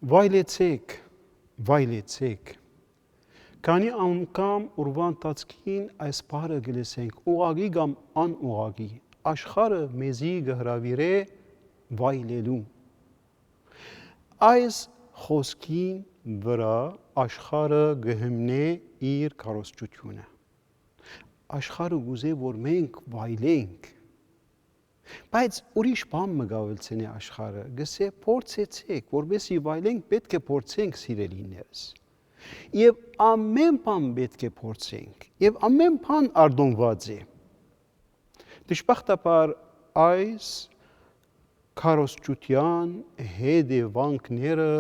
վայլեցեք, վայլեցեք։ Քանի անգամ ուրվա ընթացքին այս բառը գլսենք, ուղղակի կամ անուղղակի, աշխարհը մեզի գհրավիրե վայլելու։ Այս խոսքին վրա աշխարհը գհմնե իր կարողությունը։ Աշխարհը գուզե, որ մենք վայլենք։ Բայց ուրիշ բան մգավելցնի աշխարհը, գսե փորձեցեք, որովհետեւ վայլենք պետք է փորձենք սիրելիներս։ Եվ ամեն բան պետք է փորձենք, եւ ամեն բան արդոնված է։ Դժբախտաբար այս քարոզչության հետևանքները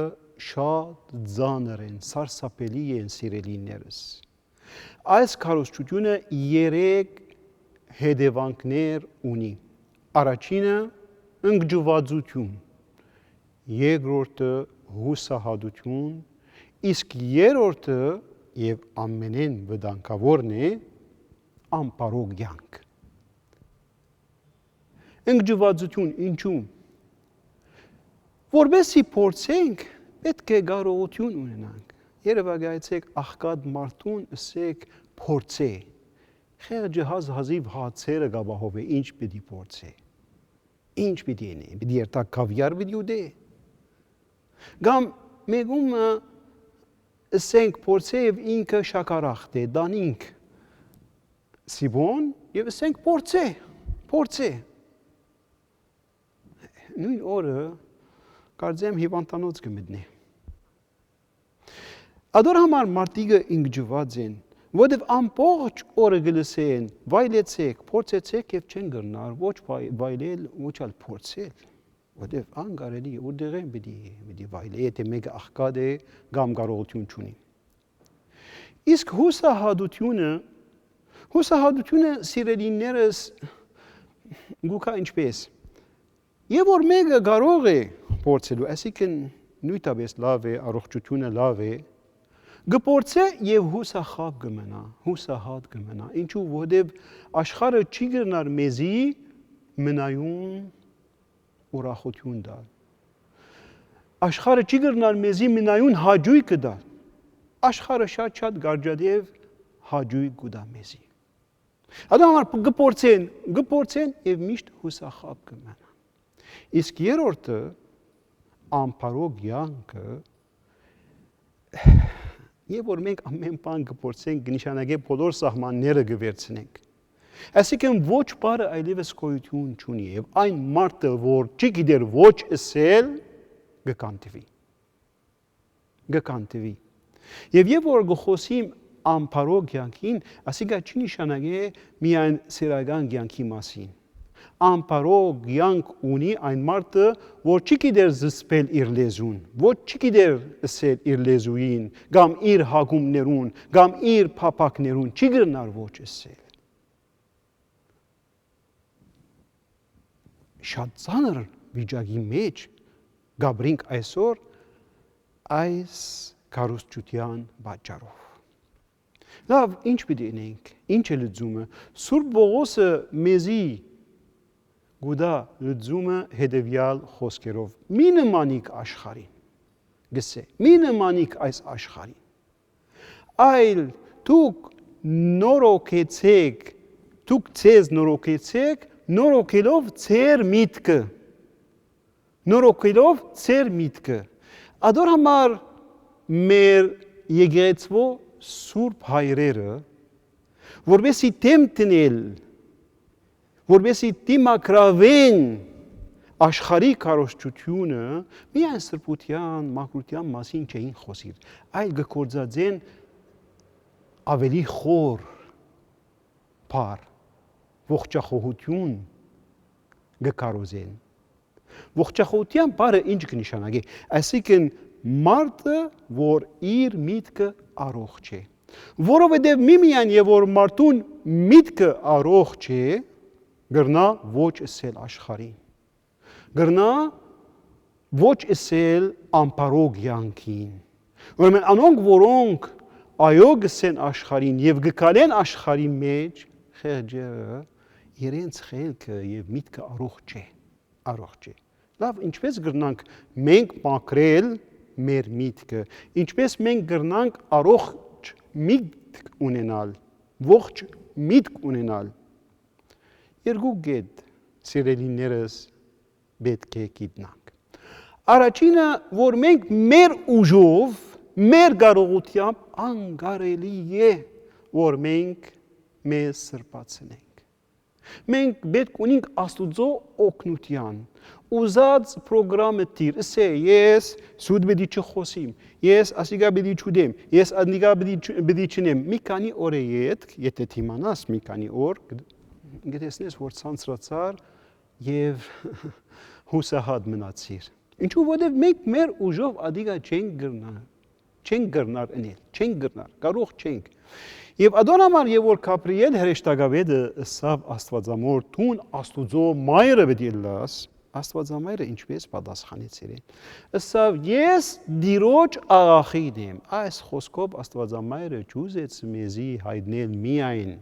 շատ ծանր են, սարսափելի են սիրելիներս։ Այս քարոզչությունը 3 հետևանքներ ունի։ Առաջինը ընկճվածություն, երկրորդը հուսահատություն, իսկ երրորդը եւ ամենեն վտանգավորն է անպարող կյանք։ Ընկճվածություն ինչու՞։ Որովհետեւ փորձենք, պետք է կարողություն ունենանք։ Երևակայեցեք աղքատ մարդուն, ասեք փորձե։ Խեղճը հազիվ հացերը գաբահով է, ինչ պիտի փորձե։ Ինչ պիտի ինի, պիտի երթա կավիար պիտի ուտե։ Կամ մեկումը ասենք փորձե եւ ինքը շաքարախտ է, դանինք սիբոն եւ ասենք փորձե։ Նույն օրը կարծեմ հիվանդանոց կմտնի։ Ադոր համար մարդիկը ընկճված են, որովհետև ամբողջ օրը գլսեն, վայլեցեք, փորձեցեք եւ չեն գտնար, ոչ վայլել, ոչ ալ փորձել, որովհետև անկարելի է, որտեղ պիտի վայլի, եթե մեկը աղքատ է, կամ կարողություն չունի։ Իսկ հուսահատությունը սիրելիներս գուքա ինչպես։ Եվ որ մեկը կարող է փորձելու, այսինքն նույնտապես լավ է, առողջությունը լավ է, գփորձե եւ հուսախաբ կմնա, ինչու որովհետեւ աշխարհը չի գնար մեզի մնայուն ուրախություն տալ։ Աշխարհը չի գնար մեզի մնայուն հաճույք տալ։ Աշխարհը շատ գարջադեւ հաճույք կտա մեզի։ Ադամար գփորձեն եւ միշտ հուսախաբ կմնան։ Իսկ երրորդը անպարող կյանքը եւ որ մենք ամեն բան կփորձենք նշանակե բոլոր սահմանները կվերցնենք։ Այսինքն ոչ բառը այլևս գոյություն չունի եւ այն մարդը, որ չի գիտեր ոչ ասել, կկանտվի։ Եվ որ գխոսիմ անպարող կյանքին, ասիկա չի նշանակե միայն սիրական կյանքի մասին։ Անպարող կյանք ունի այն մարդը, որ չի գիտեր զսպել իր լեզուն, ոչ չի գիտեր ասել իր լեզուին, կամ իր հագումներուն, կամ իր փափակներուն, չի գրնար ոչ ասել։ Շատ ծանր վիճակի մեջ գաբրինք այսօր այս քարոզչության պատճառով։ Լավ, ինչ պիտի անենք, ինչ է լուծումը։ Սուրբ Պողոսը մեզի գուդա լուծումը հետևյալ խոսքերով. մի նմանիք աշխարհին, գսե, մի նմանիք այս աշխարհին, այլ դուք նորոգեցեք, դուք ձեզ նորոգեցեք, նորոգելով ձեր միտքը, Ադոր համար մեր եկեղեցվո սուրբ հայրերը, որովհետեւ դեմ տնել, որովհետեւ դիմակրավեն աշխարհի քարոզչությունը, միայն սրբության, մաքրության մասին չէին խոսիր, այլ գործածեն ավելի խոր բառ, ողջախոհություն գկարոզեն։ Ողջախոհության բառը ինչ կնշանակի։ Այսինքն մարդը, որ իր միտքը առողջ է։ Որովհետև միմիան եւ որ մարդուն միտքը առողջ է, գրնա ոչ ասել աշխարհին։ Գրնա ոչ ասել անպարող կյանքին։ Ուրեմն անոնք, որոնք այո գսեն աշխարհին եւ գկալեն աշխարհի մեջ, խեղճերը իրենց խելքը եւ միտքը առողջ է։ Լավ, ինչպես գրնանք մենք մաքրել մեր միտքը, ինչպես մենք գրնանք առողջ միտք ունենալ, ողջ միտք ունենալ։ Երկու կետ, սիրելիներս, պետք է գիտնանք։ Առաջինը, որ մենք մեր ուժով, մեր կարողությամբ անկարելի է, որ մենք մեզ սրբացնենք։ Մենք պետք ունենք Աստուծո օգնության, ուզած պրոգրամը տիր, ասե ես սուտ պետք է չխոսիմ, ես ասիկա պետք է չուդեմ, ես անդիկա պետք է չնեմ։ Մի քանի օր է ետ, եթե թիմանաս մի քանի օր, գտեսնես, որ ցանցրացար եւ հուսահատ մնացիր։ Ինչու որովհետեւ մենք մեր ուժով ադիգա չենք գրնար անել, չենք գրնար, կարող չենք։ Եվ ադոնամար եւ որ Գաբրիել հրեշտակավեդը սավ Աստվածամոր տուն Աստուծո մայրը պետք է լաս, Աստվածամայրը ինչպես պատասխանեց իրեն։ Սավ ես դիրոջ աղախին եմ, այս խոսքով Աստվածամայրը ճուզեց մեզի հայտնել միայն,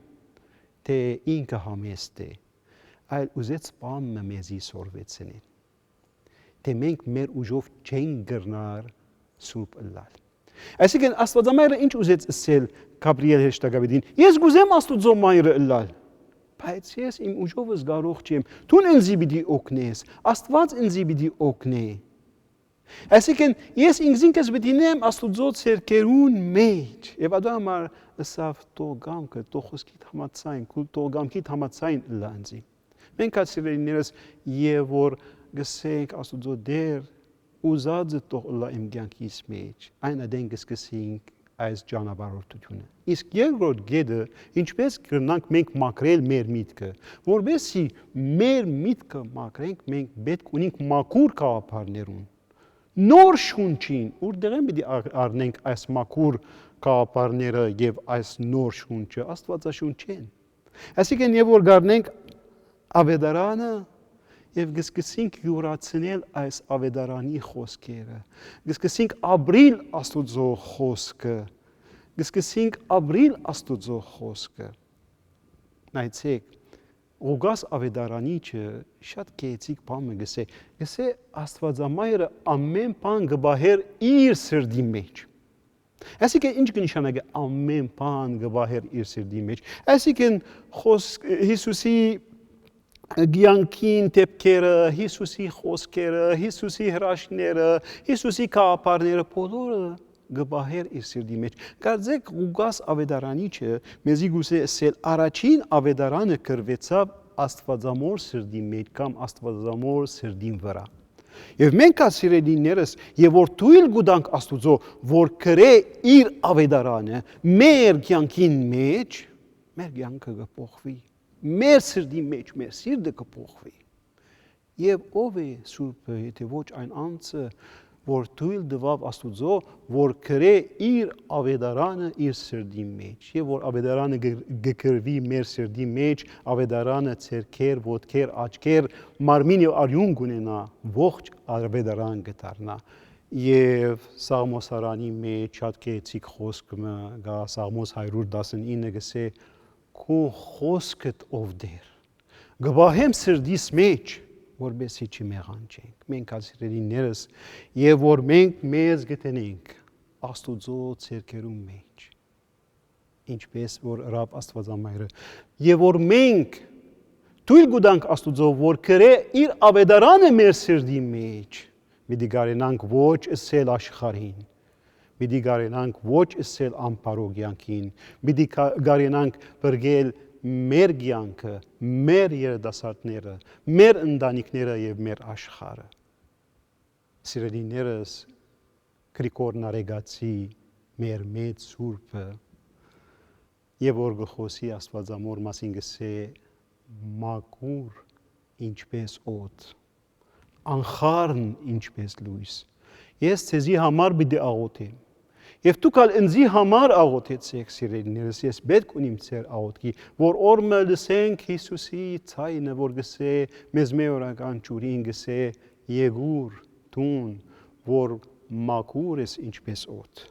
թե ինքը համեստ է, այլ ուզեց բանը մեզի սորվեցնել, թե մենք մեր ուժով չենք գրնար սուրբ ըլլալ։ Այսինքն Աստվածամայրը ինչ ուզեց ասել Գաբրիել հրեշտակավեդին, ես գուզեմ Աստուծո մայրը ըլլալ, բայց ես իմ ուժովս կարող չեմ, դու ինձի պիտի օգնես, Աստված ինձի պիտի օգնի։ Այսինքն ես ինքս պիտի նեմ Աստուծո ցերկերուն մեջ, եւ ադամար ասավ տո գամքը, տո խոսքիդ համացայն, տո գամքիդ համացայն լանձի։ Մենք ասիրելիներս եւ որ գսենք Աստուծո դեր ուզածը տող լա իմ կյանքիս մեջ, այն ադեն կսկսենք այս ճանապարհորդությունը։ Իսկ երկրորդ գեդը, ինչպես կրնանք մենք մաքրել մեր միտքը, որովհետեւ մեր միտքը մաքրենք, մենք պետք ունենք մաքուր գաղափարներուն, նոր շունչին, որտեղ են պիտի առնենք այս մաքուր գաղափարները եւ այս նոր շունչը, Աստվածաշունչեն։ Այսինքն եւ որ գարնենք ավետարանը եւ գսկսենք յուրացնել այս ավետարանի խոսքերը, գսկսենք ապրիլ Աստուծո խոսքը, գսկսենք ապրիլ Աստուծո խոսքը։ Նայեցեք, Ղուկաս ավետարանիչը շատ գեղեցիկ բան գսե Աստվածամայրը ամեն բան գբահեր իր սրդի մեջ։ Այսինքն ինչ կնշանակի ամեն բան գբահեր իր սրդի մեջ։ Այսինքն Հիսուսի Գյանքին տեպքերը, Հիսուսի խոսքերը, Հիսուսի հրաշքները, Հիսուսի գաղափարները բոլորը գբահեր իր սրդի մեջ։ Կարծեք Ղուկաս ավետարանիչը մեզի գուցե ասել առաջին ավետարանը գրվեցավ Աստվածամոր սրդի մեջ կամ Աստվածամոր սրդին վրա։ Եվ մենք ասիրելիներս եւ որ թույլ գուտանք Աստուծո, որ գրե իր ավետարանը մեր կյանքին մեջ, մեր կյանքը կփոխվի։ Մեր սրդի մեջ, մեր սիրտը կփոխվի։ Եվ ով է Սուրբը, եթե ոչ այն անձը, որ թույլ տվավ Աստուծո, որ գրե իր ավետարանը իր սրդի մեջ, եւ որ ավետարանը գրվի մեր սրդի մեջ, ավետարանը ցերքեր, ոտքեր, աչքեր, մարմին եւ արյուն կունենա, ողջ ավետարան կդառնա։ Եվ Սաղմոսարանի մեջ շատ գեղեցիկ խոսքը գա Սաղմոս 119-ը գսե քո խոսքդ ով դեր, գբահեմ սրդիս մեջ, որբեսի չմեղանչենք, մենք ասիրելիներս, եւ որ մենք մեզ գտնենք Աստուծո ցերկերու մեջ, ինչպես որ Ռաբ Աստվածամայրը, եւ որ մենք թույլ գուտանք Աստուծո, որ գրե իր ավետարանը մեր սրդի մեջ, պիտի գարենանք ոչ ասել աշխարհին, պիտի գարենանք ոչ ասել ամպարոգյանքին, պիտի գարենանք բրգել մեր կյանքը, մեր երիտասարդները, մեր ընտանիքները եւ մեր աշխարհը։ Սիրելիներս, Գրիգոր Նարեգացի մեր մեծ սուրբը եւ որ գխոսի Աստվածամոր մասին գսե մաքուր ինչպես օդ, անխառն ինչպես լույս։ Ես ցեզի համար պիտի աղոթեմ։ Եվ դուք ալ ինձի համար աղոթեցեք, սիրելիներս, ես պետք ունիմ ձեր աղոթքի, որ օրը լսենք Հիսուսի ցայնը, որ գսե մեզ մեօրական ճուրին գսե եկուր տուն, որ մաքուր ես ինչպես օդ,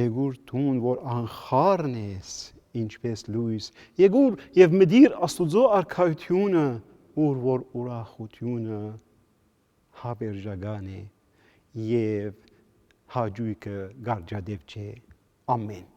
եկուր տուն, որ անխառն ես ինչպես լույս, եկուր եւ մդիր Աստուծո արքայությունը, որ ուրախությունը հավերժական է եւ հաջույքը գարջադեպ չէ։ Ամեն։